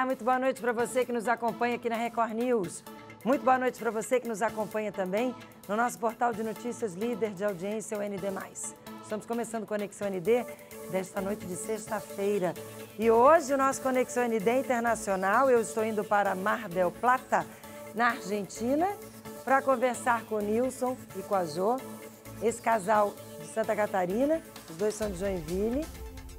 Olá, muito boa noite para você que nos acompanha aqui na Record News. Muito boa noite para você que nos acompanha também no nosso portal de notícias líder de audiência, o ND+. Estamos começando Conexão ND desta noite de sexta-feira. E hoje o nosso Conexão ND Internacional, eu estou indo para Mar del Plata, na Argentina, para conversar com o Nilson e com a Jo, esse casal de Santa Catarina, os dois são de Joinville,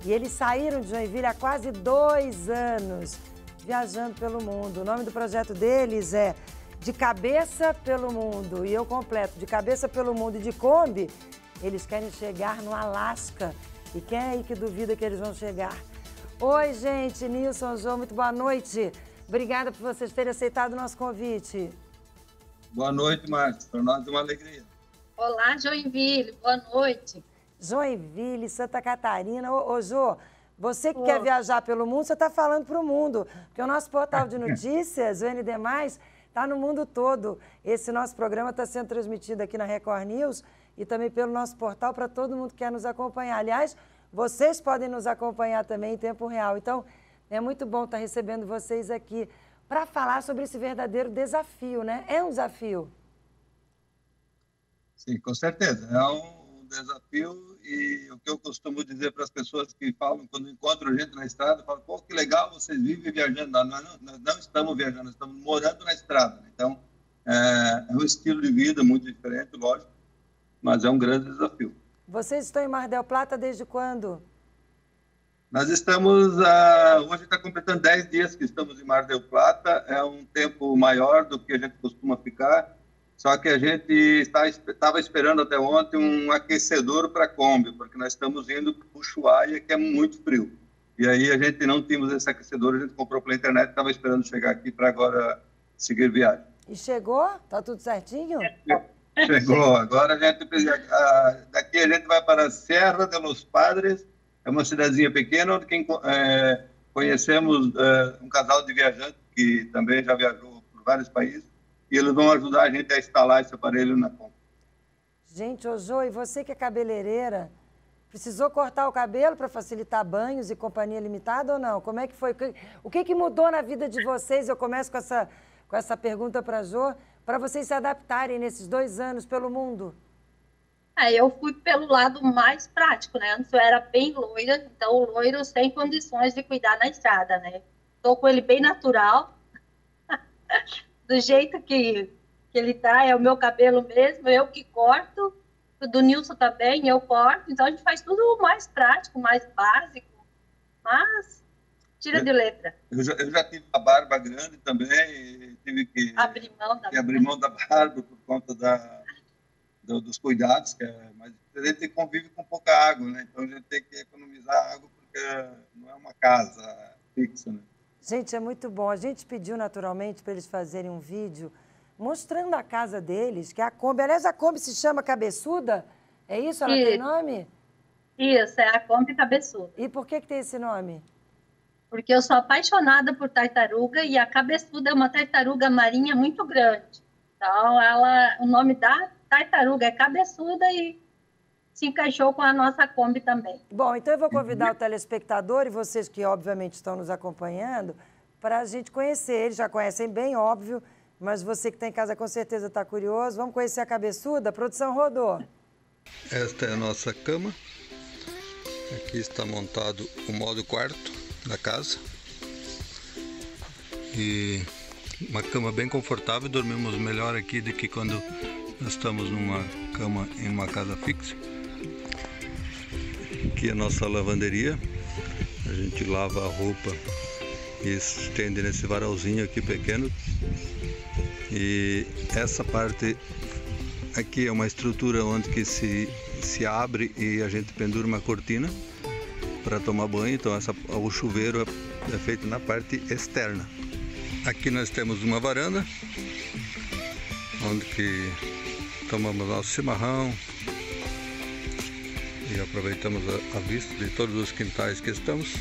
e eles saíram de Joinville há quase 2 anos, viajando pelo mundo. O nome do projeto deles é De Cabeça pelo Mundo, e eu completo, De Cabeça pelo Mundo e de Kombi, eles querem chegar no Alasca. E quem é aí que duvida que eles vão chegar? Oi, gente, Nilson, Jo, muito boa noite. Obrigada por vocês terem aceitado o nosso convite. Boa noite, Márcia. Para nós é uma alegria. Olá, Joinville. Boa noite. Joinville, Santa Catarina. Ô, Jô, você que quer viajar pelo mundo, você está falando para o mundo. Porque o nosso portal de notícias, o ND+, está no mundo todo. Esse nosso programa está sendo transmitido aqui na Record News e também pelo nosso portal para todo mundo que quer nos acompanhar. Aliás, vocês podem nos acompanhar também em tempo real. Então, é muito bom estar recebendo vocês aqui para falar sobre esse verdadeiro desafio, né? É um desafio. Sim, com certeza. É um desafio e o que eu costumo dizer para as pessoas que falam, quando encontram a gente na estrada, falam, pô, que legal, vocês vivem viajando. Nós não estamos viajando, nós estamos morando na estrada. Então, é um estilo de vida muito diferente, lógico, mas é um grande desafio. Vocês estão em Mar del Plata desde quando? Nós estamos, hoje está completando 10 dias que estamos em Mar del Plata, é um tempo maior do que a gente costuma ficar, só que a gente estava esperando até ontem um aquecedor para Kombi, porque nós estamos indo para o Ushuaia, que é muito frio. E aí a gente não tínhamos esse aquecedor, a gente comprou pela internet, estava esperando chegar aqui para agora seguir viagem. E chegou? Tá tudo certinho? Chegou, agora a gente, daqui a gente vai para a Serra de los Padres, é uma cidadezinha pequena, onde conhecemos um casal de viajantes que também já viajou por vários países, e eles vão ajudar a gente a instalar esse aparelho na Kombi. Gente, ô Jo, e você que é cabeleireira, precisou cortar o cabelo para facilitar banhos e companhia limitada ou não? Como é que foi? O que mudou na vida de vocês? Eu começo com essa pergunta para a Jo, para vocês se adaptarem nesses 2 anos pelo mundo. Eu fui pelo lado mais prático, né? Antes eu era bem loira, então o loiro sem condições de cuidar na estrada, né? Tô com ele bem natural, do jeito que ele tá, é o meu cabelo mesmo, eu que corto, o do Nilson também, eu corto, então a gente faz tudo mais prático, mais básico, mas tira de letra. Eu já tive a barba grande também, e tive que abrir mão da barba por conta dos cuidados, que é mais diferente, e convive com pouca água, né? Então a gente tem que economizar água porque não é uma casa fixa, né? Gente, é muito bom. A gente pediu naturalmente para eles fazerem um vídeo mostrando a casa deles, que é a Kombi. Aliás, a Kombi se chama Cabeçuda? É isso? Ela tem nome? Isso, é a Kombi Cabeçuda. E por que tem esse nome? Porque eu sou apaixonada por tartaruga e a Cabeçuda é uma tartaruga marinha muito grande. Então, o nome da tartaruga é Cabeçuda e se encaixou com a nossa Kombi também. Bom, então eu vou convidar o telespectador e vocês que obviamente estão nos acompanhando para a gente conhecer. Eles já conhecem bem, óbvio, mas você que está em casa com certeza está curioso. Vamos conhecer a Cabeçuda? A produção rodou. Esta é a nossa cama. Aqui está montado o modo quarto da casa. E uma cama bem confortável, dormimos melhor aqui do que quando nós estamos numa cama em uma casa fixa. Aqui é a nossa lavanderia, a gente lava a roupa e estende nesse varalzinho aqui pequeno. E essa parte aqui é uma estrutura onde que se abre e a gente pendura uma cortina para tomar banho. Então o chuveiro é feito na parte externa. Aqui nós temos uma varanda, onde que tomamos nosso chimarrão e aproveitamos a vista de todos os quintais que estamos.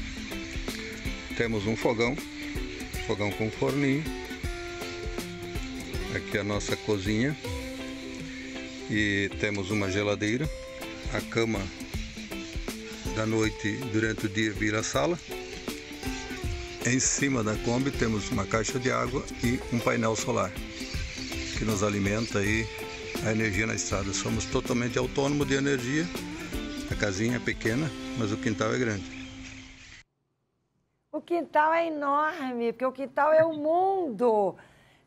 Temos um fogão com forninho. Aqui a nossa cozinha e temos uma geladeira. A cama da noite durante o dia vira sala. em cima da Kombi temos uma caixa de água e um painel solar que nos alimenta aí a energia na estrada. Somos totalmente autônomos de energia. A casinha é pequena, mas o quintal é grande. O quintal é enorme, porque o quintal é o mundo.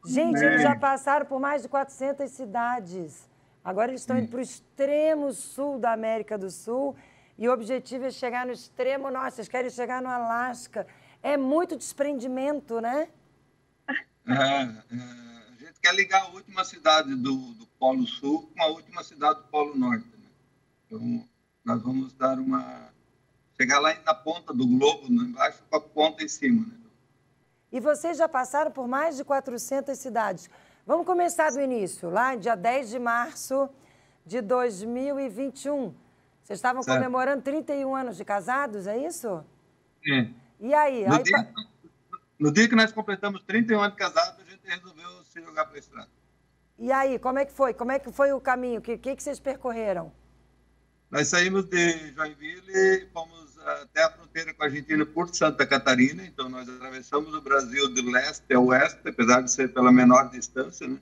Gente, eles já passaram por mais de 400 cidades. Agora eles estão indo para o extremo sul da América do Sul e o objetivo é chegar no extremo norte. Eles querem chegar no Alasca. É muito desprendimento, né? A gente quer ligar a última cidade do Polo Sul com a última cidade do Polo Norte, né? Então, nós vamos dar chegar lá na ponta do globo, embaixo, com a ponta em cima, né? E vocês já passaram por mais de 400 cidades. Vamos começar do início, lá dia 10 de março de 2021. Vocês estavam comemorando 31 anos de casados, é isso? Sim. E aí? No dia que nós completamos 31 anos de casado, a gente resolveu se jogar para a estrada. E aí, como é que foi? Como é que foi o caminho? O que vocês percorreram? Nós saímos de Joinville e fomos até a fronteira com a Argentina por Santa Catarina. Então, nós atravessamos o Brasil de leste a oeste, apesar de ser pela menor distância, né?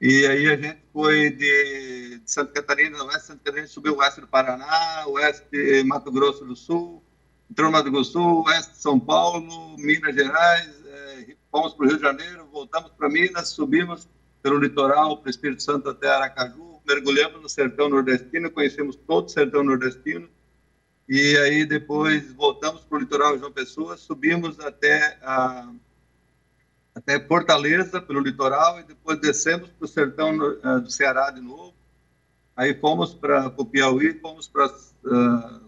E aí a gente foi de Santa Catarina, oeste de Santa Catarina, subiu o oeste do Paraná, oeste de Mato Grosso do Sul, entrou no Mato Grosso do Sul, oeste de São Paulo, Minas Gerais, fomos para o Rio de Janeiro, voltamos para Minas, subimos pelo litoral, para o Espírito Santo até Aracaju, mergulhamos no sertão nordestino, conhecemos todo o sertão nordestino, e aí depois voltamos para o litoral de João Pessoa, subimos até Fortaleza, pelo litoral, e depois descemos para o sertão do Ceará de novo. Aí fomos para o Piauí, fomos para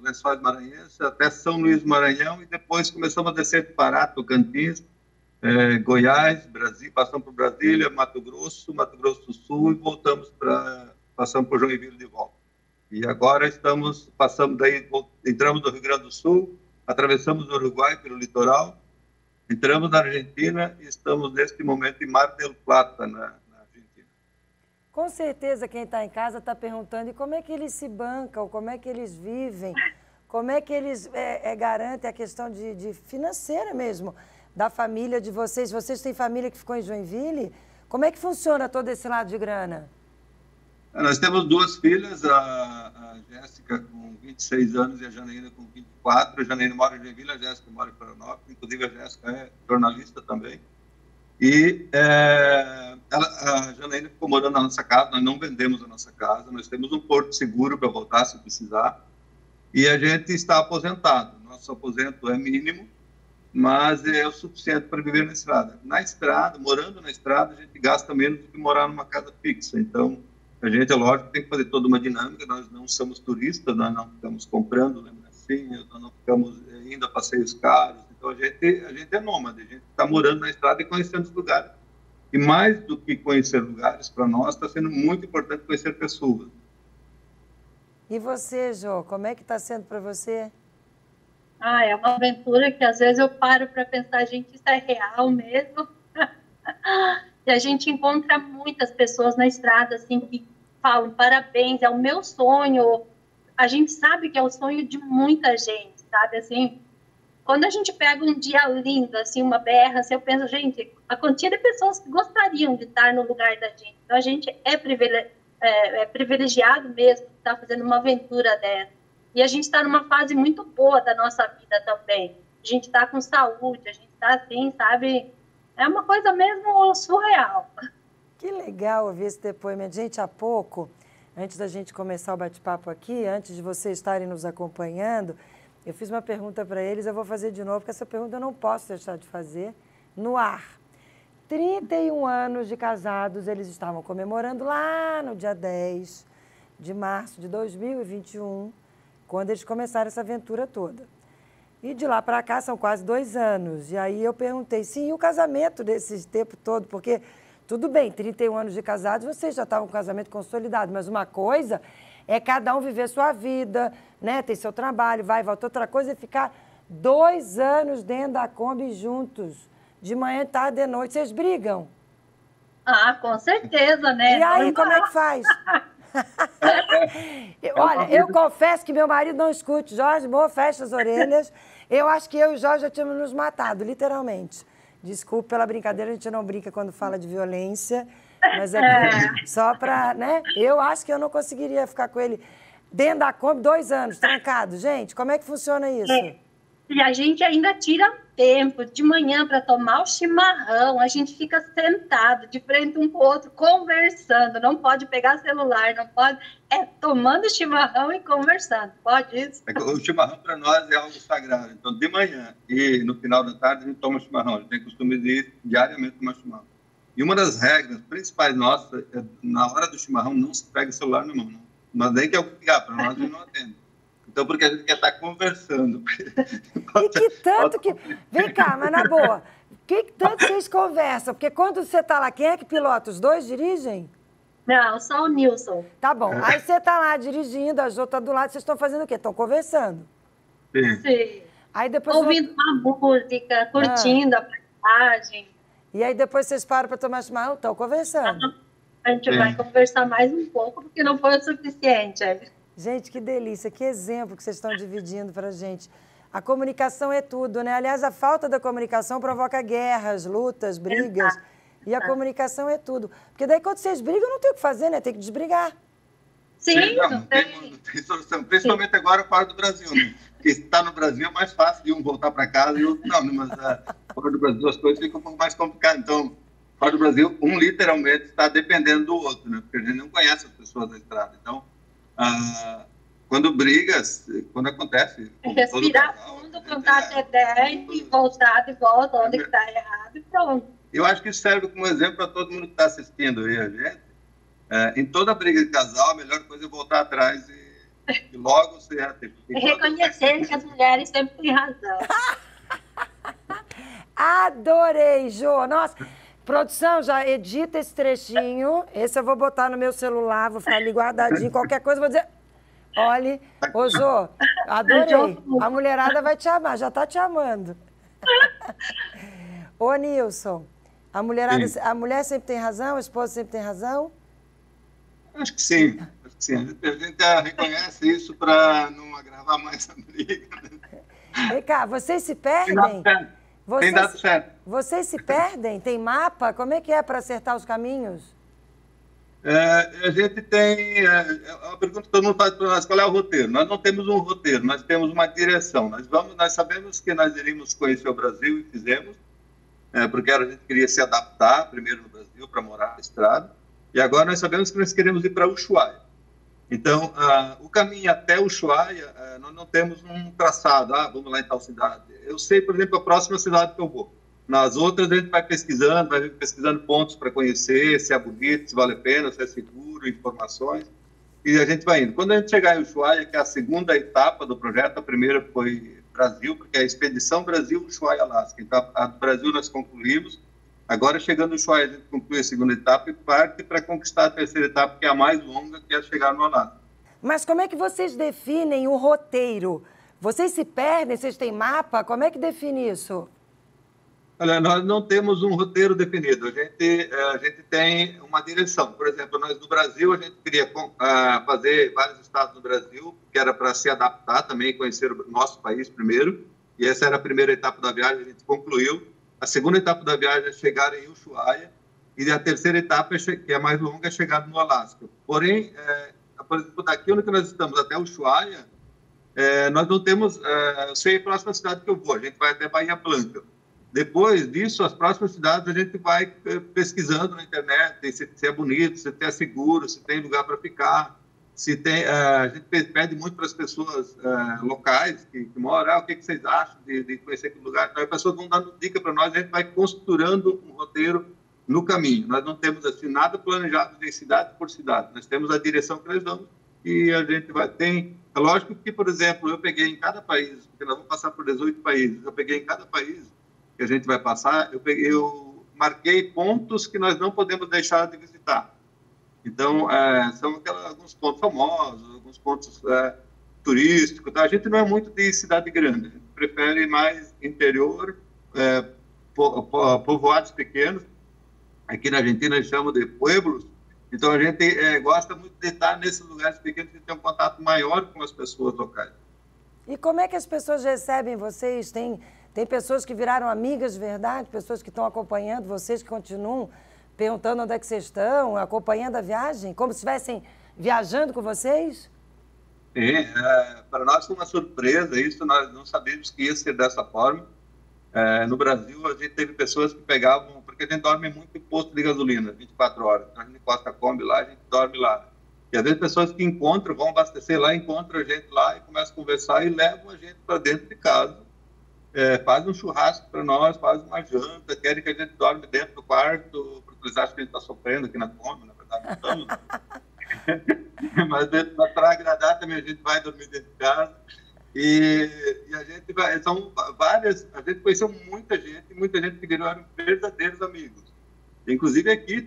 Lençóis Maranhenses, até São Luís do Maranhão, e depois começamos a descer de Pará, Tocantins, Goiás, Brasil, passamos por Brasília, Mato Grosso do Sul, e passamos por Joinville de volta. E agora entramos no Rio Grande do Sul, atravessamos o Uruguai pelo litoral, entramos na Argentina e estamos neste momento em Mar del Plata, na Argentina. Com certeza quem está em casa está perguntando, e como é que eles se bancam, como é que eles vivem, como é que eles garantem a questão de financeira mesmo, da família de vocês. Vocês têm família que ficou em Joinville? Como é que funciona todo esse lado de grana? Nós temos duas filhas, a Jéssica com 26 anos e a Janaína com 24. A Janaína mora em Joinville, a Jéssica mora em Florianópolis. Inclusive, a Jéssica é jornalista também. E a Janaína ficou morando na nossa casa, nós não vendemos a nossa casa, nós temos um porto seguro para voltar se precisar. E a gente está aposentado. Nosso aposento é mínimo, mas é o suficiente para viver na estrada. Na estrada, morando na estrada, a gente gasta menos do que morar numa casa fixa. Então, a gente, é lógico, tem que fazer toda uma dinâmica. Nós não somos turistas, nós não ficamos comprando lembrancinhas, nós não ficamos indo a passeios caros. Então, a gente é nômade, a gente está morando na estrada e conhecendo os lugares. E mais do que conhecer lugares, para nós, está sendo muito importante conhecer pessoas. E você, Jô, como é que está sendo para você? É uma aventura que às vezes eu paro para pensar, gente, isso é real mesmo? E a gente encontra muitas pessoas na estrada, assim, que falam, parabéns, é o meu sonho. A gente sabe que é o sonho de muita gente, sabe, assim, quando a gente pega um dia lindo, assim, uma BR, assim, eu penso, gente, a quantia de pessoas que gostariam de estar no lugar da gente. Então, a gente é privilegiado mesmo de estar fazendo uma aventura dessa. E a gente está numa fase muito boa da nossa vida também. A gente está com saúde, a gente está assim, sabe? É uma coisa mesmo surreal. Que legal ouvir esse depoimento. Gente, há pouco, antes da gente começar o bate-papo aqui, antes de vocês estarem nos acompanhando, eu fiz uma pergunta para eles, eu vou fazer de novo, porque essa pergunta eu não posso deixar de fazer no ar. 31 anos de casados, eles estavam comemorando lá no dia 10 de março de 2021, quando eles começaram essa aventura toda. E de lá para cá são quase 2 anos. E aí eu perguntei, sim, e o casamento desse tempo todo? Porque, tudo bem, 31 anos de casados, vocês já estavam com o casamento consolidado, mas uma coisa é cada um viver sua vida, né? Tem seu trabalho, vai e volta. Outra coisa é ficar 2 anos dentro da Kombi juntos, de manhã, tarde e noite. Vocês brigam? Com certeza, né? E aí, como é que faz? Olha, eu confesso que meu marido não escute. Jorge, amor, fecha as orelhas. Eu acho que eu e o Jorge já tínhamos nos matado, literalmente. Desculpe pela brincadeira, a gente não brinca quando fala de violência. Mas é só para, né? Eu acho que eu não conseguiria ficar com ele dentro da Kombi 2 anos, trancado. Gente, como é que funciona isso? E a gente ainda tira tempo de manhã para tomar o chimarrão. A gente fica sentado de frente um com o outro, conversando. Não pode pegar celular, não pode. É tomando chimarrão e conversando. Pode isso? O chimarrão para nós é algo sagrado. Então, de manhã e no final da tarde, a gente toma chimarrão. A gente tem costume de ir diariamente tomar chimarrão. E uma das regras principais nossas é, na hora do chimarrão, não se pega o celular na mão. Não. Mas nem que alguém ligar para nós, ele não atende. Então, porque a gente quer estar conversando. E que tanto que... Vem cá, mas na boa. Que tanto vocês conversam? Porque quando você está lá, quem é que pilota? Os dois dirigem? Não, só o Nilson. Tá bom. Aí você está lá dirigindo, a Jo está do lado, vocês estão fazendo o quê? Estão conversando? Sim. Aí depois ouvindo uma música, curtindo a paisagem. E aí depois vocês param para tomar chimarrão? Estão conversando. A gente vai conversar mais um pouco, porque não foi o suficiente. Gente, que delícia, que exemplo que vocês estão dividindo para a gente. A comunicação é tudo, né? Aliás, a falta da comunicação provoca guerras, lutas, brigas. E a comunicação é tudo. Porque daí quando vocês brigam, não tem o que fazer, né? Tem que desbrigar. Sim, não tem solução. Principalmente agora fora do Brasil, né? Porque está no Brasil é mais fácil de um voltar para casa e o outro não. Mas fora do Brasil as coisas ficam um pouco mais complicadas. Então, fora do Brasil, um literalmente está dependendo do outro, né? Porque a gente não conhece as pessoas da estrada. Então, quando brigas, quando acontece... Respirar fundo, contar até 10 e voltar de volta onde está errado e pronto. Eu acho que isso serve como exemplo para todo mundo que está assistindo aí a gente. Em toda briga de casal, a melhor coisa é voltar atrás e logo se reconhecer que as mulheres sempre têm razão. Adorei, Jô. Nossa, produção, já edita esse trechinho. Esse eu vou botar no meu celular, vou ficar ali guardadinho. Qualquer coisa, vou dizer... Olha, ô Jô, adorei. A mulherada vai te amar, já está te amando. Ô, Nilson, a mulher sempre tem razão? A esposa sempre tem razão? Acho que sim. Acho que sim. A gente reconhece isso para não agravar mais a briga. Vem cá, vocês se perdem? Tem dado certo. Vocês se perdem? Tem mapa? Como é que é para acertar os caminhos? A gente tem... É uma pergunta que todo mundo faz para nós, qual é o roteiro? Nós não temos um roteiro, nós temos uma direção. Nós sabemos que nós iríamos conhecer o Brasil e fizemos, porque a gente queria se adaptar primeiro no Brasil para morar na estrada, e agora nós sabemos que nós queremos ir para Ushuaia. Então, o caminho até Ushuaia, nós não temos um traçado, vamos lá em tal cidade. Eu sei, por exemplo, a próxima cidade que eu vou. Nas outras, a gente vai pesquisando pontos para conhecer, se é bonito, se vale a pena, se é seguro, informações, e a gente vai indo. Quando a gente chegar em Ushuaia, que é a segunda etapa do projeto, a primeira foi Brasil, porque é a Expedição Brasil-Ushuaia-Alasca. Então, a do Brasil nós concluímos, agora chegando em Ushuaia, a gente conclui a segunda etapa e parte para conquistar a terceira etapa, que é a mais longa, que é chegar no Alasca. Mas como é que vocês definem o roteiro? Vocês se perdem? Vocês têm mapa? Como é que define isso? Olha, nós não temos um roteiro definido, a gente tem uma direção. Por exemplo, nós no Brasil, a gente queria fazer vários estados no Brasil, que era para se adaptar também, conhecer o nosso país primeiro, e essa era a primeira etapa da viagem, a gente concluiu. A segunda etapa da viagem é chegar em Ushuaia, e a terceira etapa, que é mais longa, é chegar no Alasca. Porém, por exemplo, daqui onde nós estamos até Ushuaia, nós não temos... eu sei a próxima cidade que eu vou, a gente vai até Bahia Blanca. Depois disso, as próximas cidades a gente vai pesquisando na internet, se é bonito, se é seguro, se tem lugar para ficar, se tem... a gente pede muito para as pessoas locais que moram, o que vocês acham de conhecer aquele lugar. Então, as pessoas vão dando dica para nós, a gente vai costurando um roteiro no caminho. Nós não temos assim, nada planejado de cidade por cidade, nós temos a direção que nós damos e a gente vai... É lógico que, por exemplo, eu peguei em cada país, porque nós vamos passar por 18 países, eu peguei em cada país que a gente vai passar, eu marquei pontos que nós não podemos deixar de visitar. Então, são alguns pontos famosos, alguns pontos turísticos. Tá? A gente não é muito de cidade grande, a gente prefere mais interior, povoados pequenos. Aqui na Argentina, eles chamam de pueblos, Então, a gente gosta muito de estar nesses lugares pequenos que tem um contato maior com as pessoas locais. E como é que as pessoas recebem vocês? Tem pessoas que viraram amigas de verdade, pessoas que estão acompanhando vocês, que continuam perguntando onde é que vocês estão, acompanhando a viagem, como se estivessem viajando com vocês? Sim, para nós foi uma surpresa isso, nós não sabíamos que ia ser dessa forma. No Brasil, a gente teve pessoas que pegavam, porque a gente dorme muito em posto de gasolina, 24 horas. Então, a gente encosta a Kombi lá, a gente dorme lá. E às vezes pessoas que encontram, vão abastecer lá, encontram a gente lá e começam a conversar e levam a gente para dentro de casa. Faz um churrasco para nós, faz uma janta, querem que a gente dorme dentro do quarto, porque eles acham que a gente está sofrendo aqui na Kombi, na verdade não estamos. Mas para agradar também a gente vai dormir dentro de casa. E a gente vai, são várias, a gente conheceu muita gente que viraram verdadeiros amigos. Inclusive aqui,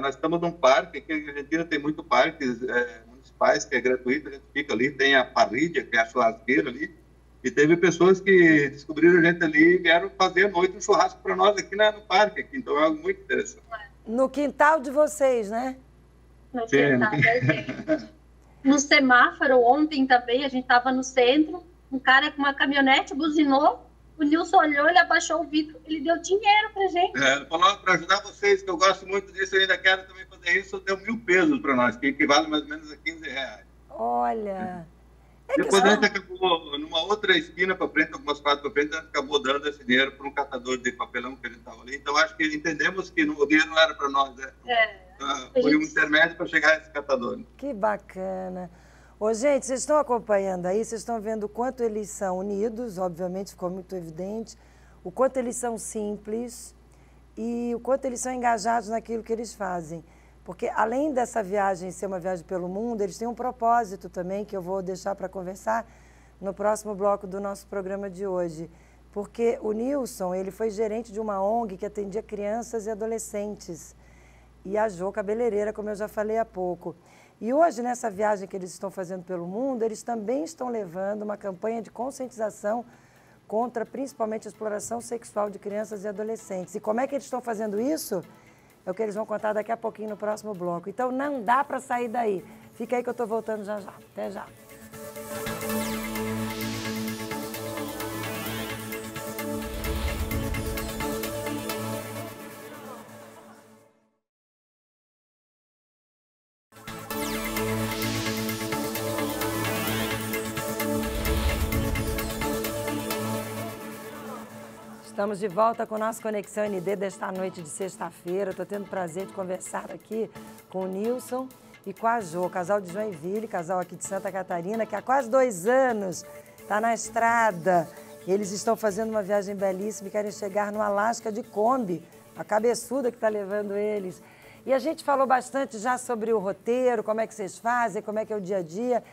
nós estamos num parque, aqui a Argentina tem muitos parques municipais que é gratuito, a gente fica ali, tem a parrilha, que é a churrasqueira ali, e teve pessoas que descobriram a gente ali e vieram fazer à noite um churrasco para nós aqui no parque, aqui, então é algo muito interessante. No quintal de vocês, né? No quintal da gente. No semáforo, ontem também, a gente estava no centro, um cara com uma caminhonete buzinou, o Nilson olhou, ele abaixou o vidro, ele deu dinheiro pra gente. Ele falou, para ajudar vocês, que eu gosto muito disso, eu ainda quero também fazer isso, deu 1.000 pesos para nós, que equivale mais ou menos a 15 reais. Olha... Depois a gente acabou, numa outra esquina para frente, algumas quadras para frente, a gente acabou dando esse dinheiro para um catador de papelão que a gente estava ali. Então, acho que entendemos que o dinheiro não era para nós, né? Foi um intermédio para chegar a esse catador. Que bacana. Ô, gente, vocês estão acompanhando aí, vocês estão vendo o quanto eles são unidos, obviamente ficou muito evidente, o quanto eles são simples e o quanto eles são engajados naquilo que eles fazem. Porque, além dessa viagem ser uma viagem pelo mundo, eles têm um propósito também, que eu vou deixar para conversar no próximo bloco do nosso programa de hoje. Porque o Nilson, ele foi gerente de uma ONG que atendia crianças e adolescentes. E a Jo, cabeleireira, como eu já falei há pouco. E hoje, nessa viagem que eles estão fazendo pelo mundo, eles também estão levando uma campanha de conscientização contra, principalmente, a exploração sexual de crianças e adolescentes. E como é que eles estão fazendo isso? É o que eles vão contar daqui a pouquinho no próximo bloco. Então, não dá para sair daí. Fica aí que eu estou voltando já já. Até já. Estamos de volta com o nosso Conexão ND desta noite de sexta-feira. Estou tendo o prazer de conversar aqui com o Nilson e com a Jo, casal de Joinville, casal aqui de Santa Catarina, que há quase 2 anos está na estrada. Eles estão fazendo uma viagem belíssima e querem chegar no Alasca de Kombi, a cabeçuda que está levando eles. E a gente falou bastante já sobre o roteiro, como é que vocês fazem, como é que é o dia a dia.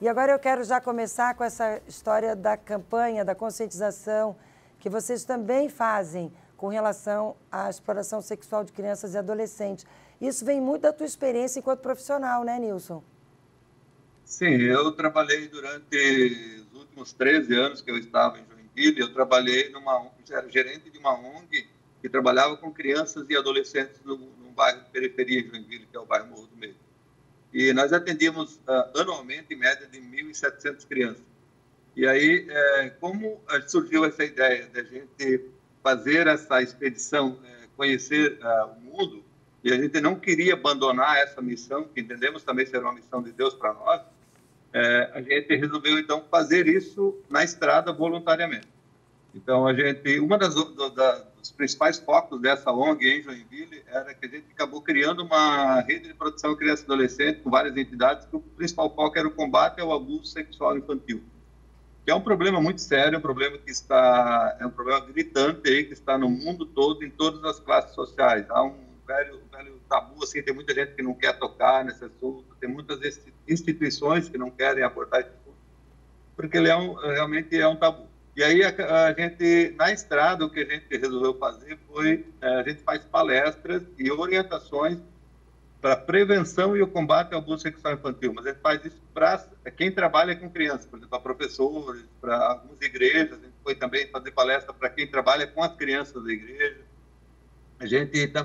E agora eu quero já começar com essa história da campanha, da conscientização, que vocês também fazem com relação à exploração sexual de crianças e adolescentes. Isso vem muito da tua experiência enquanto profissional, né, Nilson? Sim, eu trabalhei durante os últimos 13 anos que eu estava em Joinville, eu trabalhei era gerente de uma ONG que trabalhava com crianças e adolescentes num bairro de periferia de Joinville, que é o bairro Morro do Meio. E nós atendíamos anualmente, em média, de 1.700 crianças. E aí, como surgiu essa ideia de a gente fazer essa expedição, conhecer o mundo, e a gente não queria abandonar essa missão, que entendemos também ser uma missão de Deus para nós, a gente resolveu, então, fazer isso na estrada voluntariamente. Então, dos principais focos dessa ONG em Joinville era que a gente acabou criando uma rede de proteção à criança e adolescente com várias entidades, que o principal foco era o combate ao abuso sexual infantil, que é um problema muito sério, um problema um problema gritante aí, que está no mundo todo, em todas as classes sociais. Há um velho tabu, assim, tem muita gente que não quer tocar nesse assunto, tem muitas instituições que não querem abordar esse assunto, porque ele realmente é um tabu. E aí a gente, na estrada, o que a gente resolveu fazer foi, a gente faz palestras e orientações para prevenção e o combate ao abuso sexual infantil, mas a gente faz isso para quem trabalha com crianças, por exemplo, para professores, para algumas igrejas. A gente foi também fazer palestra para quem trabalha com as crianças da igreja.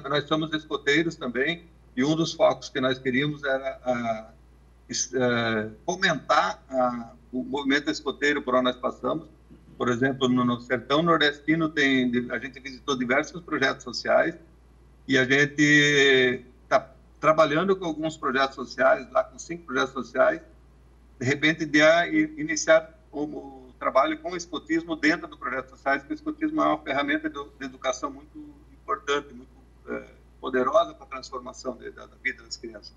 Nós somos escoteiros também, e um dos focos que nós queríamos era fomentar o movimento escoteiro por onde nós passamos. Por exemplo, no Sertão Nordestino a gente visitou diversos projetos sociais e a gente está trabalhando com alguns projetos sociais, lá com 5 projetos sociais, de repente de iniciar o trabalho com o escotismo dentro do projeto sociais, porque o escotismo é uma ferramenta de educação muito importante, muito poderosa para a transformação da vida das crianças.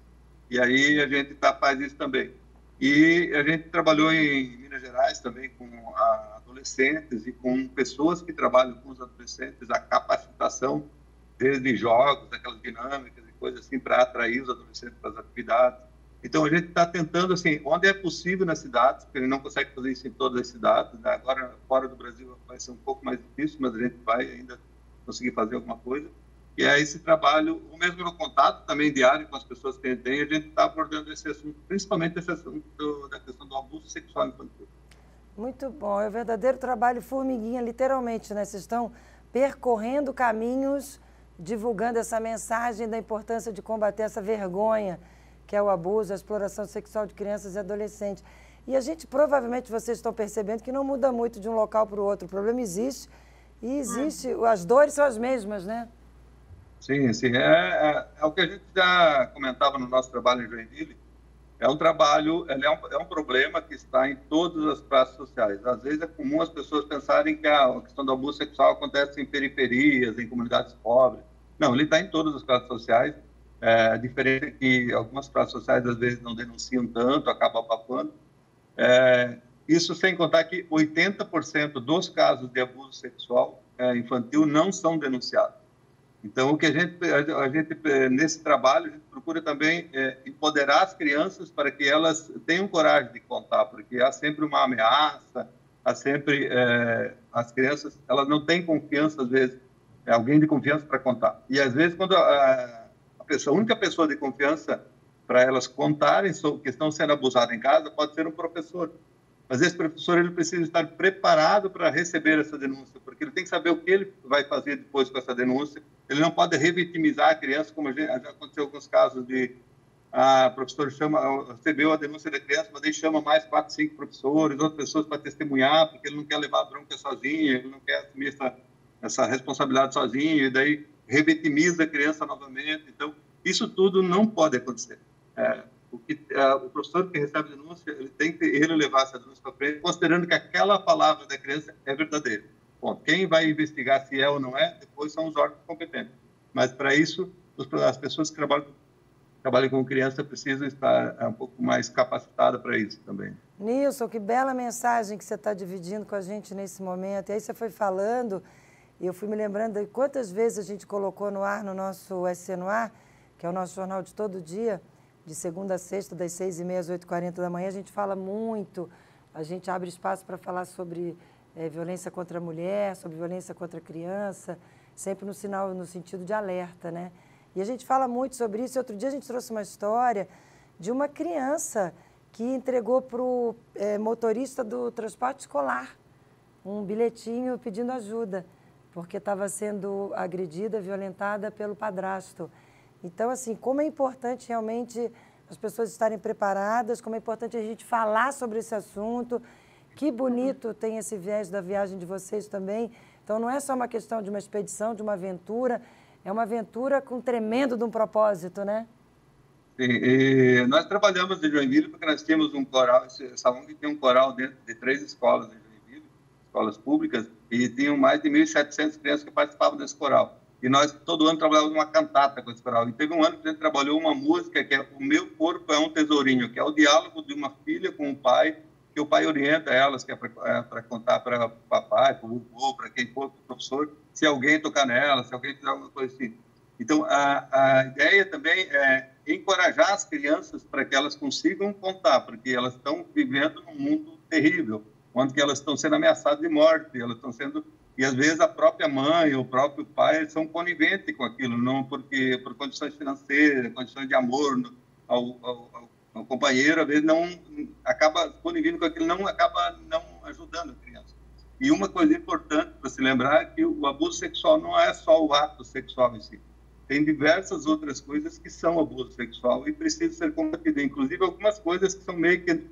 E aí a gente faz isso também. E a gente trabalhou em Minas Gerais também com adolescentes e com pessoas que trabalham com os adolescentes, a capacitação desde jogos, aquelas dinâmicas e coisas assim, para atrair os adolescentes para as atividades. Então, a gente está tentando, assim, onde é possível nas cidades, porque ele não consegue fazer isso em todas as cidades, né? Agora, fora do Brasil, vai ser um pouco mais difícil, mas a gente vai ainda conseguir fazer alguma coisa. E é esse trabalho, o mesmo no contato também diário com as pessoas que a gente tem, a gente está abordando esse assunto, principalmente esse assunto da questão do abuso sexual infantil. Muito bom, é o verdadeiro trabalho formiguinha, literalmente, né? Vocês estão percorrendo caminhos, divulgando essa mensagem da importância de combater essa vergonha, que é o abuso, a exploração sexual de crianças e adolescentes. E a gente, provavelmente, vocês estão percebendo que não muda muito de um local para o outro. O problema existe e as dores são as mesmas, né? Sim, sim. É o que a gente já comentava no nosso trabalho em Joinville. É um trabalho, é um problema que está em todas as classes sociais. Às vezes é comum as pessoas pensarem que a questão do abuso sexual acontece em periferias, em comunidades pobres. Não, ele está em todas as classes sociais. A diferença é que algumas classes sociais às vezes não denunciam tanto, acabam abafando. Isso sem contar que 80% dos casos de abuso sexual infantil não são denunciados. Então, o que a gente nesse trabalho, a gente procura também empoderar as crianças para que elas tenham coragem de contar, porque há sempre uma ameaça, há sempre... as crianças, elas não têm confiança, às vezes, alguém de confiança para contar. E, às vezes, quando a única pessoa de confiança para elas contarem sobre que estão sendo abusadas em casa pode ser um professor. Mas esse professor ele precisa estar preparado para receber essa denúncia, porque ele tem que saber o que ele vai fazer depois com essa denúncia. Ele não pode revitimizar a criança, como já aconteceu em alguns casos de a professora recebeu a denúncia da criança, mas ele chama mais 4, 5 professores, outras pessoas para testemunhar, porque ele não quer levar a bronca sozinho, ele não quer assumir essa responsabilidade sozinho, e daí revitimiza a criança novamente. Então, isso tudo não pode acontecer. O professor que recebe a denúncia, ele tem que levar essa denúncia para frente, considerando que aquela palavra da criança é verdadeira. Bom, quem vai investigar se é ou não é, depois são os órgãos competentes. Mas, para isso, as pessoas que trabalham com criança precisam estar um pouco mais capacitadas para isso também. Nilson, que bela mensagem que você está dividindo com a gente nesse momento. E aí você foi falando, e eu fui me lembrando de quantas vezes a gente colocou no ar, no nosso SC no Ar, que é o nosso jornal de todo dia, de segunda a sexta, das 6h30 às 8h40 da manhã, a gente fala muito, a gente abre espaço para falar sobre violência contra a mulher, sobre violência contra a criança, sempre no sentido de alerta, né? E a gente fala muito sobre isso. E outro dia a gente trouxe uma história de uma criança que entregou para o motorista do transporte escolar um bilhetinho pedindo ajuda, porque estava sendo agredida, violentada pelo padrasto. Então, assim, como é importante realmente as pessoas estarem preparadas, como é importante a gente falar sobre esse assunto. Que bonito tem esse viés da viagem de vocês também. Então, não é só uma questão de uma expedição, de uma aventura, é uma aventura com tremendo de um propósito, né? Sim, e nós trabalhamos em Joinville porque nós tínhamos um coral, essa ONG tem um coral dentro de 3 escolas em Joinville, escolas públicas, e tinham mais de 1.700 crianças que participavam desse coral. E nós, todo ano, trabalhávamos uma cantata com esse coral. E teve um ano que a gente trabalhou uma música que é O Meu Corpo é um Tesourinho, que é o diálogo de uma filha com o pai, que o pai orienta elas, que é para contar para o papai, para o vovô, para quem for, para o professor, se alguém tocar nela, se alguém fizer alguma coisa assim. Então, a ideia também é encorajar as crianças para que elas consigam contar, porque elas estão vivendo num mundo terrível, onde que elas estão sendo ameaçadas de morte, elas estão sendo... E, às vezes, a própria mãe ou o próprio pai são coniventes com aquilo, não por condições financeiras, condições de amor ao companheiro, às vezes, não acaba conivendo com aquilo, acaba não ajudando a criança. E uma coisa importante para se lembrar é que o abuso sexual não é só o ato sexual em si. tem diversas outras coisas que são abuso sexual e precisam ser combatidas. Inclusive, algumas coisas que são meio que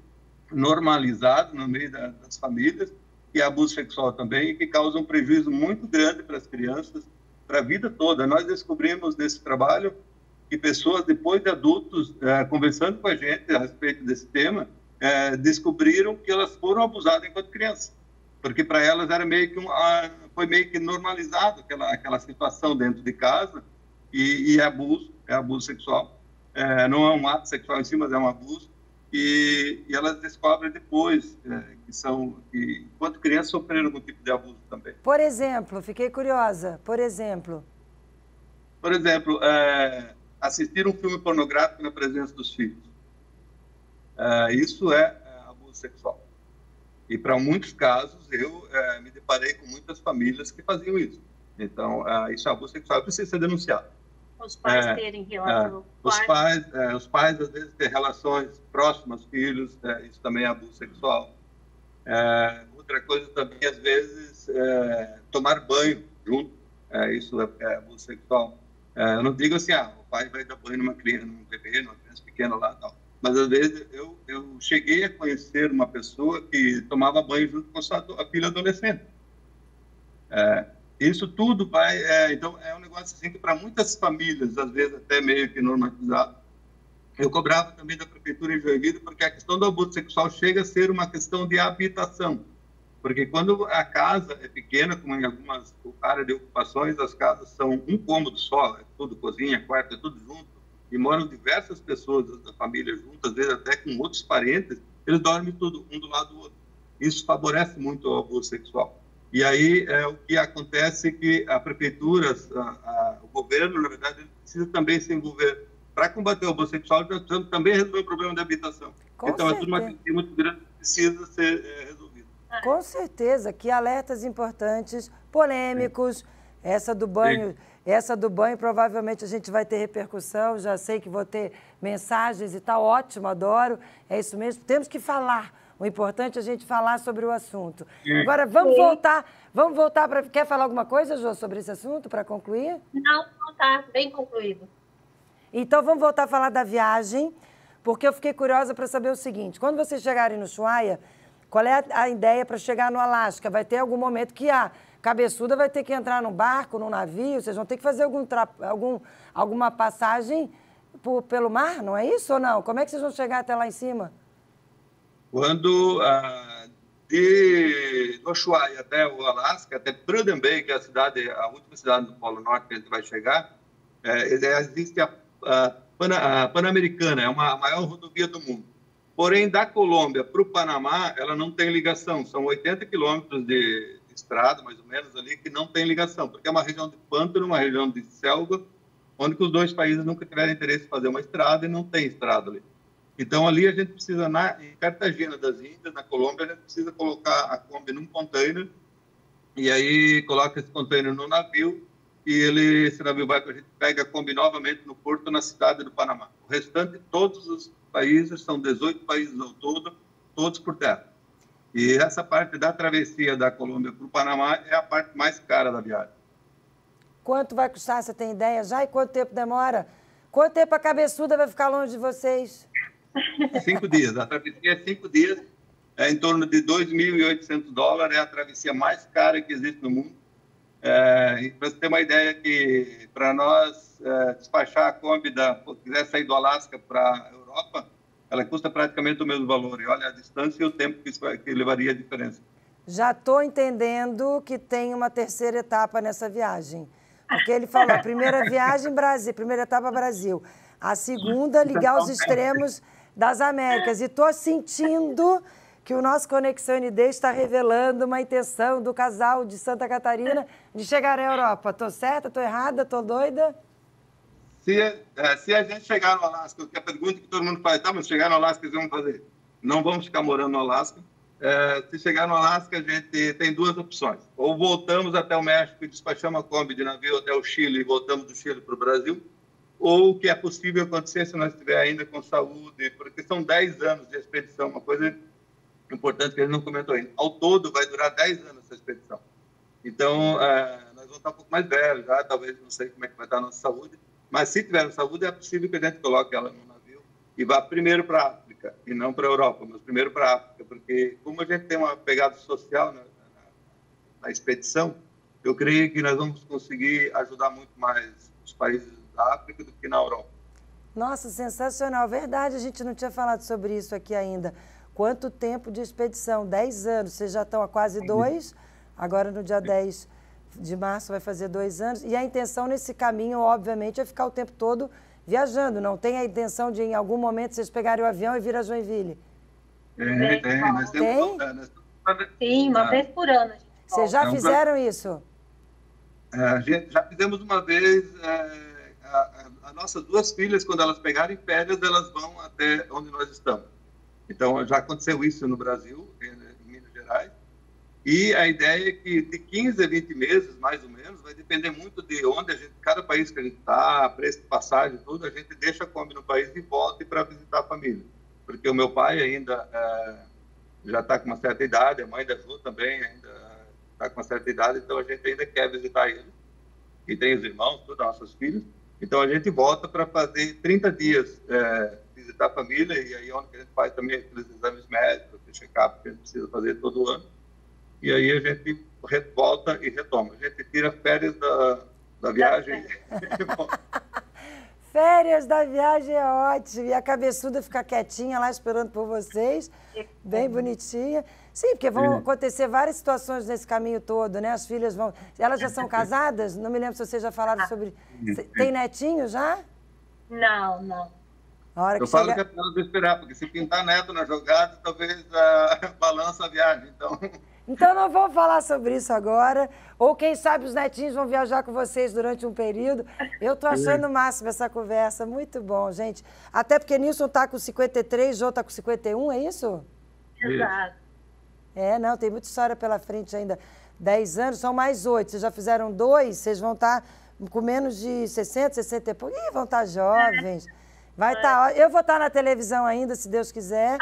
normalizadas no meio das famílias, que é abuso sexual também, e que causam um prejuízo muito grande para as crianças, para a vida toda. Nós descobrimos nesse trabalho que pessoas, depois de adultos, conversando com a gente a respeito desse tema, descobriram que elas foram abusadas enquanto crianças, porque para elas era meio que foi meio que normalizado aquela situação dentro de casa, e é abuso sexual. Não é um ato sexual em si, mas é um abuso, e elas descobrem depois que enquanto crianças sofreram algum tipo de abuso também. Por exemplo, fiquei curiosa, por exemplo, assistir um filme pornográfico na presença dos filhos. Isso é abuso sexual. E para muitos casos, eu me deparei com muitas famílias que faziam isso. Então, isso é abuso sexual, precisa ser denunciado. Os pais terem relação. Os pais, às vezes, têm relações próximas aos filhos, isso também é abuso sexual. Outra coisa também, às vezes, tomar banho junto, isso é abuso sexual. Eu não digo assim, o pai vai dar banho numa criança, num bebê, numa criança pequena lá, tal. Mas, às vezes, eu cheguei a conhecer uma pessoa que tomava banho junto com a filha adolescente. Isso tudo vai... então, é um negócio assim que para muitas famílias, às vezes até meio que normatizado. Eu cobrava também da prefeitura em Joinville, porque a questão do abuso sexual chega a ser uma questão de habitação. Porque quando a casa é pequena, como em algumas áreas de ocupações, as casas são um cômodo só, tudo cozinha, quarto, é tudo junto, e moram diversas pessoas da família juntas, às vezes até com outros parentes, eles dormem tudo um do lado do outro. Isso favorece muito o abuso sexual. E aí, o que acontece é que a prefeitura, o governo, na verdade, ele precisa também se envolver. Para combater o abuso sexual, nós precisamos também resolver o problema da habitação. Então, é tudo uma questão muito grande que precisa ser resolvida. Com certeza, que alertas importantes, polêmicos. Essa do banho, provavelmente a gente vai ter repercussão. Já sei que vou ter mensagens e tá ótimo, adoro. É isso mesmo, temos que falar. O importante é a gente falar sobre o assunto. Agora, vamos voltar para... Quer falar alguma coisa, Jô, sobre esse assunto, para concluir? Não, está bem concluído. Então, vamos voltar a falar da viagem, porque eu fiquei curiosa para saber o seguinte. Quando vocês chegarem no Ushuaia, qual é a ideia para chegar no Alasca? Vai ter algum momento que a cabeçuda vai ter que entrar num barco, num navio? Vocês vão ter que fazer alguma passagem pelo mar, não é isso ou não? Como é que vocês vão chegar até lá em cima? Quando de Ushuaia até o Alasca, até Prudhoe Bay, que é a última cidade do Polo Norte que a gente vai chegar, existe a Pan-Americana, é a maior rodovia do mundo. Porém, da Colômbia para o Panamá, ela não tem ligação. São 80 quilômetros de estrada, mais ou menos, ali, que não tem ligação, porque é uma região de pântano, uma região de selva, onde os dois países nunca tiveram interesse em fazer uma estrada e não tem estrada ali. Então, ali a gente precisa, em Cartagena das Índias, na Colômbia, a gente precisa colocar a Kombi num container, e aí coloca esse container no navio, e esse navio vai, a gente pega a Kombi novamente no porto, na cidade do Panamá. O restante, todos os países, são 18 países ao todo, todos por terra. E essa parte da travessia da Colômbia para o Panamá é a parte mais cara da viagem. Quanto vai custar, você tem ideia já? E quanto tempo demora? Quanto tempo a cabeçuda vai ficar longe de vocês? 5 dias. A travessia é 5 dias, em torno de $2.800, é a travessia mais cara que existe no mundo. Para você ter uma ideia, que para nós despachar a Kombi, quiser sair do Alasca para a Europa, ela custa praticamente o mesmo valor. E olha a distância e o tempo que levaria a diferença. Já estou entendendo que tem uma terceira etapa nessa viagem. Porque ele falou, primeira viagem, Brasil, primeira etapa, Brasil. A segunda, ligar os extremos das Américas. E estou sentindo que o nosso Conexão ND está revelando uma intenção do casal de Santa Catarina de chegar à Europa. Estou certa? Estou errada? Estou doida? Se a gente chegar no Alasca, que é a pergunta que todo mundo faz, mas chegar no Alasca, o que vamos fazer? Não vamos ficar morando no Alasca. Se chegar no Alasca, a gente tem 2 opções. Ou voltamos até o México e despachamos a Kombi de navio até o Chile e voltamos do Chile para o Brasil. Ou o que é possível acontecer se nós estivermos ainda com saúde, porque são 10 anos de expedição, uma coisa importante que ele não comentou ainda. Ao todo, vai durar 10 anos essa expedição. Então, nós vamos estar um pouco mais velhos, já, talvez, não sei como é que vai estar a nossa saúde, Mas se tiver saúde, é possível que a gente coloque ela no navio e vá primeiro para a África, e não para a Europa, mas primeiro para a África, porque como a gente tem uma pegada social na expedição, eu creio que nós vamos conseguir ajudar muito mais os países da África do que na Europa. Nossa, sensacional. Verdade, a gente não tinha falado sobre isso aqui ainda. Quanto tempo de expedição? 10 anos. Vocês já estão há quase 2. Agora, no dia 10 de março, vai fazer 2 anos. E a intenção nesse caminho, obviamente, é ficar o tempo todo viajando. Não tem a intenção de, em algum momento, vocês pegarem o avião e vir a Joinville? Tem? Sim, uma vez por ano. Vocês já fizeram isso? A gente já fizemos uma vez. As nossas 2 filhas, quando elas pegarem férias, elas vão até onde nós estamos. Então, já aconteceu isso no Brasil, em Minas Gerais. E a ideia é que de 15 a 20 meses, mais ou menos, vai depender muito de onde a gente, cada país que a gente está, preço de passagem, tudo, a gente deixa a Kombi no país e volta para visitar a família. Porque o meu pai ainda já está com uma certa idade, a mãe da Ju também ainda está com uma certa idade, então a gente ainda quer visitar ele. E tem os irmãos, todas as nossas filhas. Então a gente volta para fazer 30 dias visitar a família, e aí onde a gente faz também aqueles exames médicos, check-up que a gente precisa fazer todo ano. E aí a gente volta e retoma. A gente tira férias da viagem. Férias da viagem é ótimo. E a cabeçuda fica quietinha lá esperando por vocês, bem bonitinha. Sim, porque vão acontecer várias situações nesse caminho todo, né? As filhas vão... Elas já são casadas? Não me lembro se vocês já falaram sobre... Tem netinho já? Não. A hora que eu falo que é para elas esperar, porque se pintar neto na jogada, talvez balança a viagem, Então não vou falar sobre isso agora. Ou quem sabe os netinhos vão viajar com vocês durante um período. Eu estou achando o máximo essa conversa. Muito bom, gente. Até porque Nilson está com 53, Jô está com 51, é isso? Exato. Não, tem muita história pela frente ainda. 10 anos, são mais 8. Vocês já fizeram 2, vocês vão estar com menos de 60, 60 e pouco. Ih, vão estar jovens. Vai estar. Eu vou estar na televisão ainda, se Deus quiser.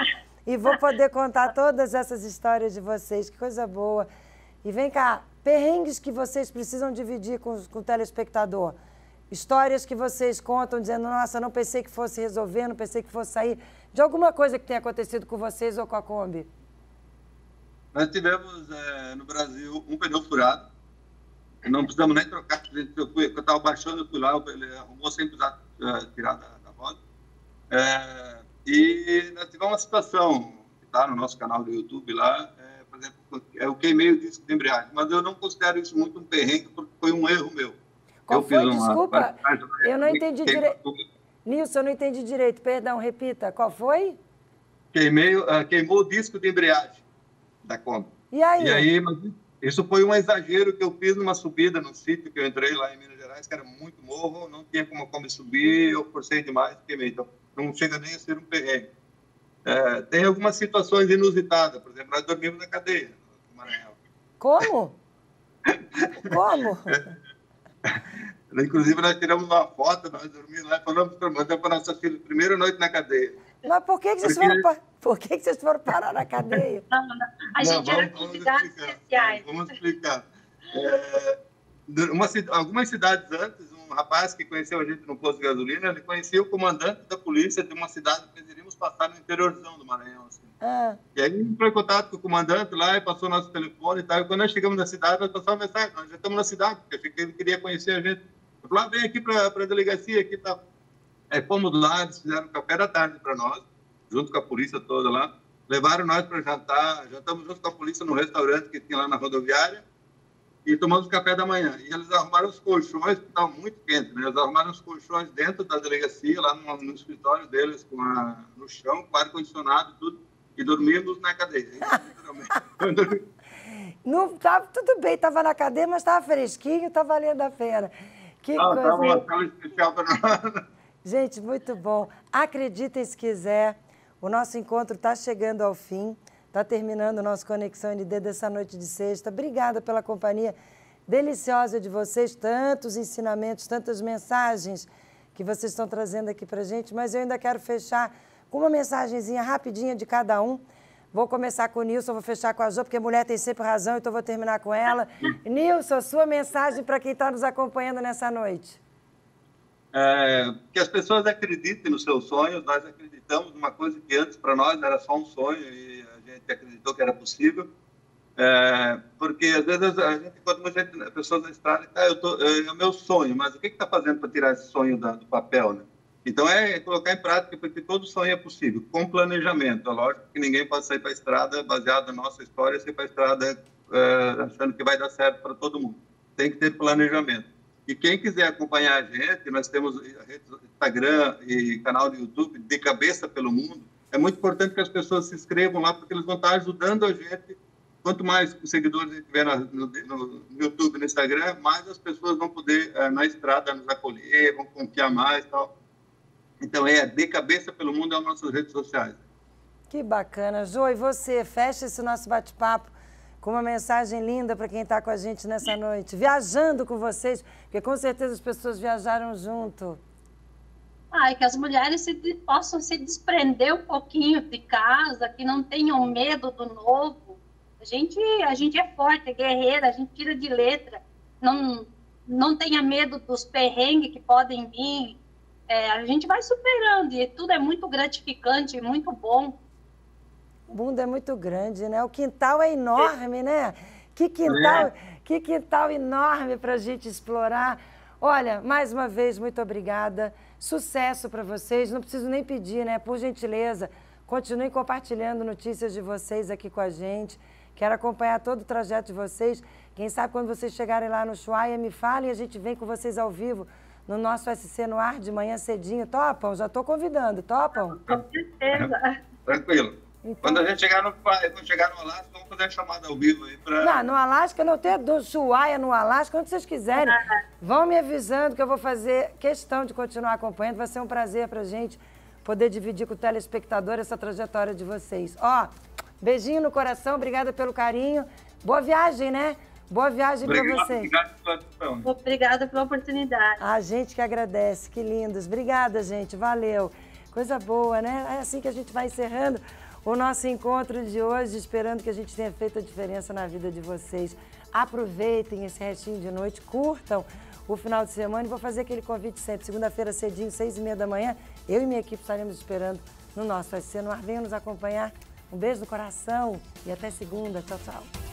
E vou poder contar todas essas histórias de vocês. Que coisa boa. E vem cá, perrengues que vocês precisam dividir com o telespectador. Histórias que vocês contam dizendo, nossa, não pensei que fosse resolver, não pensei que fosse sair. De alguma coisa que tenha acontecido com vocês ou com a Kombi. Nós tivemos no Brasil um pneu furado. Não precisamos nem trocar. Eu estava baixando, eu fui lá, ele arrumou sem precisar tirar da roda. E nós tivemos uma situação que está no nosso canal do YouTube lá, por exemplo, eu queimei o disco de embreagem, mas eu não considero isso muito um perrengue, porque foi um erro meu. Qual foi? Desculpa, eu não entendi direito. Nilson, eu não entendi direito, perdão, repita. Qual foi? Queimou o disco de embreagem da Kombi. E aí? E aí, mas isso foi um exagero que eu fiz numa subida no sítio que eu entrei lá em Minas Gerais, que era muito morro, não tinha como a Kombi subir, eu forcei demais, queimei. Então, não chega nem a ser um perrengue. Tem algumas situações inusitadas, por exemplo, nós dormimos na cadeia, no Maranhão. Como? Como? Inclusive, nós tiramos uma foto, nós dormimos lá e falamos para a nossa filha, primeira noite na cadeia. Mas por que vocês foram parar na cadeia? A gente era convidados especiais. Vamos explicar. Algumas cidades antes, um rapaz que conheceu a gente no posto de gasolina, ele conhecia o comandante da polícia de uma cidade que nós iríamos passar no interiorzão do Maranhão. Assim. E aí ele entrou em contato com o comandante lá e passou nosso telefone e tal. E quando nós chegamos na cidade, nós passamos uma mensagem, nós já estamos na cidade, porque achei que ele queria conhecer a gente. Eu falei, vem aqui para a delegacia, aqui tá. Aí fomos lá, eles fizeram café da tarde para nós, junto com a polícia toda lá. Levaram nós para jantar, jantamos junto com a polícia no restaurante que tinha lá na rodoviária e tomamos café da manhã. E eles arrumaram os colchões, que estavam muito quentes, né? Eles arrumaram os colchões dentro da delegacia, lá no escritório deles, no chão, com ar-condicionado e tudo, e dormimos na cadeia. Literalmente. Não, tudo bem, estava na cadeia, mas estava fresquinho, está valendo a pena. Que coisa. Estava uma sala especial para nós. Gente, muito bom. Acreditem se quiser, o nosso encontro está chegando ao fim. Está terminando o nosso Conexão ND dessa noite de sexta. Obrigada pela companhia deliciosa de vocês, tantos ensinamentos, tantas mensagens que vocês estão trazendo aqui para a gente, mas eu ainda quero fechar com uma mensagenzinha rapidinha de cada um. Vou começar com o Nilson, vou fechar com a Jo, porque a mulher tem sempre razão, então vou terminar com ela. Nilson, sua mensagem para quem está nos acompanhando nessa noite. que as pessoas acreditem nos seus sonhos. Nós acreditamos numa coisa que antes para nós era só um sonho e a gente acreditou que era possível. Porque às vezes a gente encontra pessoas na estrada e é o meu sonho, mas o que está fazendo para tirar esse sonho do papel, né? Então é colocar em prática, porque todo sonho é possível, com planejamento. É lógico que ninguém pode sair para a estrada baseado na nossa história, sair para a estrada achando que vai dar certo para todo mundo. Tem que ter planejamento. E quem quiser acompanhar a gente, nós temos Instagram e canal do YouTube, De Cabeça pelo Mundo. É muito importante que as pessoas se inscrevam lá, porque eles vão estar ajudando a gente. Quanto mais seguidores a gente tiver no YouTube, no Instagram, mais as pessoas vão poder, na estrada, nos acolher, vão confiar mais e tal. Então, De Cabeça pelo Mundo, é as nossas redes sociais. Que bacana. Jô, e você, fecha esse nosso bate-papo com uma mensagem linda para quem está com a gente nessa noite, viajando com vocês, porque com certeza as pessoas viajaram junto. Que as mulheres possam se desprender um pouquinho de casa, que não tenham medo do novo. A gente é forte, é guerreira, a gente tira de letra. Não tenha medo dos perrengues que podem vir. A gente vai superando e tudo é muito gratificante, muito bom. O mundo é muito grande, né? O quintal é enorme, né? Que quintal enorme para a gente explorar. Olha, mais uma vez, muito obrigada. Sucesso para vocês. Não preciso nem pedir, né? Por gentileza, continuem compartilhando notícias de vocês aqui com a gente. Quero acompanhar todo o trajeto de vocês. Quem sabe quando vocês chegarem lá no Ushuaia, me falem e a gente vem com vocês ao vivo no nosso SC no ar de manhã cedinho. Topam? Já estou convidando. Topam? Com certeza. Tranquilo. Então, quando a gente chegar no Alasca, vamos fazer a chamada ao vivo aí para... Não, no Alasca, não tem do Ushuaia no Alasca, quando vocês quiserem. Vão me avisando que eu vou fazer questão de continuar acompanhando. Vai ser um prazer para a gente poder dividir com o telespectador essa trajetória de vocês. Beijinho no coração, obrigada pelo carinho. Boa viagem, né? Boa viagem para vocês. Obrigado pela atenção. Obrigada pela oportunidade. A gente que agradece, que lindos. Obrigada, gente, valeu. Coisa boa, né? É assim que a gente vai encerrando o nosso encontro de hoje, esperando que a gente tenha feito a diferença na vida de vocês. Aproveitem esse restinho de noite, curtam o final de semana e vou fazer aquele convite sempre. Segunda-feira cedinho, 6h30 da manhã, eu e minha equipe estaremos esperando no nosso SC no ar. Venham nos acompanhar. Um beijo no coração e até segunda. Tchau, tchau.